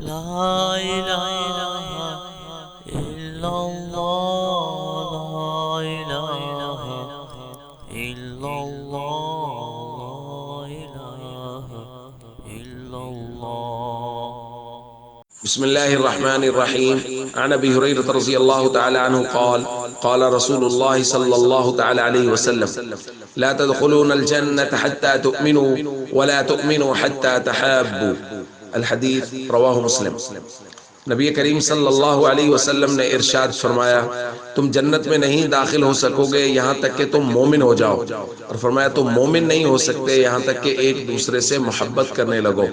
لا الہ الا اللہ لا الہ الا اللہ لا الہ الا اللہ. بسم الله الرحمن الرحيم. عن ابي هريره رضي الله تعالى عنه قال قال رسول الله صلى الله تعالى عليه وسلم لا تدخلون الجنة حتى تؤمنوا ولا تؤمنوا حتى تحابوا. الحدیث رواہ مسلم. نبی کریم صلی اللہ علیہ وسلم نے ارشاد فرمایا تم جنت میں نہیں داخل ہو سکو گے یہاں تک کہ تم مومن ہو جاؤ، اور فرمایا تم مومن نہیں ہو سکتے یہاں تک کہ ایک دوسرے سے محبت کرنے لگو.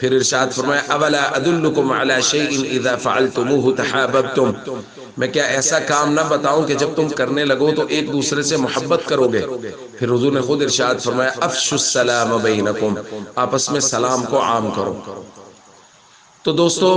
پھر ارشاد فرمایا اولا ادلکم علی شیء اذا فعلتموه تحاببتم، میں کیا ایسا کام نہ بتاؤں کہ جب تم کرنے لگو تو ایک دوسرے سے محبت کرو گے. پھر حضور نے خود ارشاد فرمایا افشوا السلام بینکم، آپس میں سلام کو عام کرو. تو دوستو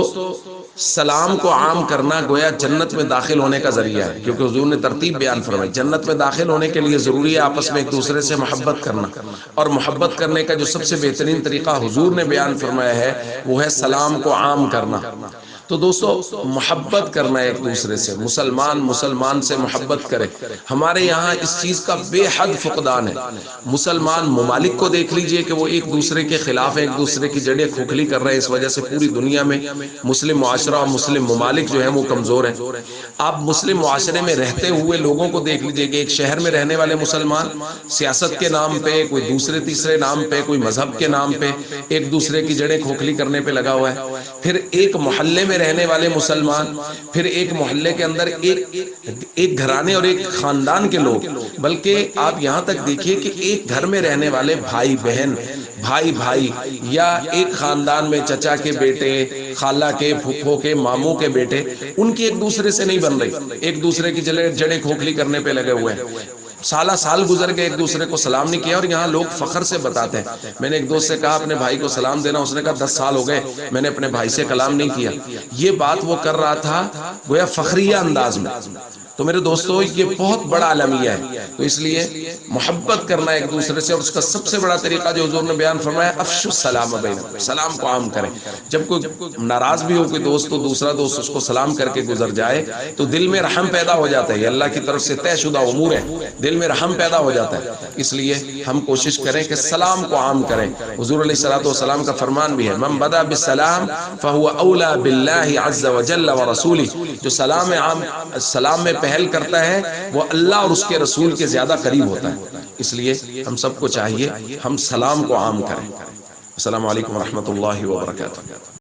سلام کو عام کرنا گویا جنت میں داخل ہونے کا ذریعہ ہے، کیونکہ حضور نے ترتیب بیان فرمائی. جنت میں داخل ہونے کے لیے ضروری ہے آپس میں ایک دوسرے سے محبت کرنا، اور محبت کرنے کا جو سب سے بہترین طریقہ حضور نے بیان فرمایا ہے وہ ہے سلام کو عام کرنا. تو دوستو محبت کرنا ایک دوسرے سے، مسلمان سے محبت کرے. ہمارے یہاں اس چیز کا بے حد فقدان ہے. مسلمان ممالک کو دیکھ لیجئے کہ وہ ایک دوسرے کے خلاف ایک دوسرے کی جڑیں کھوکھلی کر رہے ہیں، اس وجہ سے پوری دنیا میں مسلم معاشرہ اور مسلم ممالک جو ہیں وہ کمزور ہیں. آپ مسلم معاشرے میں رہتے ہوئے لوگوں کو دیکھ لیجئے کہ ایک شہر میں رہنے والے مسلمان سیاست کے نام پہ، کوئی دوسرے تیسرے نام پہ، کوئی مذہب کے نام پہ ایک دوسرے کی جڑیں کھوکھلی کرنے پہ لگا ہوا ہے. پھر ایک محلے میں رہنے والے مسلمان، پھر ایک محلے کے اندر ایک گھرانے اور ایک خاندان کے لوگ، بلکہ آپ یہاں تک دیکھیے کہ ایک گھر میں رہنے والے بھائی بہن، بھائی یا ایک خاندان میں چچا کے بیٹے، خالہ کے، پھپھو کے، ماموں کے بیٹے، ان کی ایک دوسرے سے نہیں بن رہی، ایک دوسرے کی جڑیں کھوکھلی کرنے پہ لگے ہوئے ہیں. سال گزر گئے ایک دوسرے کو سلام نہیں کیا، اور یہاں لوگ فخر سے بتاتے ہیں. میں نے ایک دوست سے کہا اپنے بھائی کو سلام دینا، اس نے کہا 10 سال ہو گئے میں نے اپنے بھائی سے کلام نہیں کیا. یہ بات وہ کر رہا تھا گویا فخریہ انداز میں. تو میرے دوستو یہ بہت بڑا المیہ ہے. تو اس لیے محبت کرنا ایک دوسرے سے، اور اس کا سب سے بڑا طریقہ جو حضور نے بیان فرمایا افشوا السلام بینکم، سلام کو عام کریں. جب کوئی ناراض بھی ہو کوئی دوست تو دوسرا دوست اس کو سلام کر کے گزر جائے تو دل میں رحم پیدا ہو جاتا ہے. یہ اللہ کی طرف سے طے شدہ امور ہے، دل میں رحم پیدا ہو جاتا ہے. اس لیے ہم کوشش کریں کہ سلام کو عام کریں. حضور علیہ الصلوۃ والسلام کا فرمان بھی ہے من بدأ بالسلام فهو اولى باللہ عز وجل ورسولہ، جو سلام میں پہل کرتا ہے وہ اللہ اور اس کے رسول کے زیادہ قریب ہوتا ہے. اس لیے ہم سب کو چاہیے ہم سلام کو عام کریں. السلام علیکم ورحمۃ اللہ وبرکاتہ.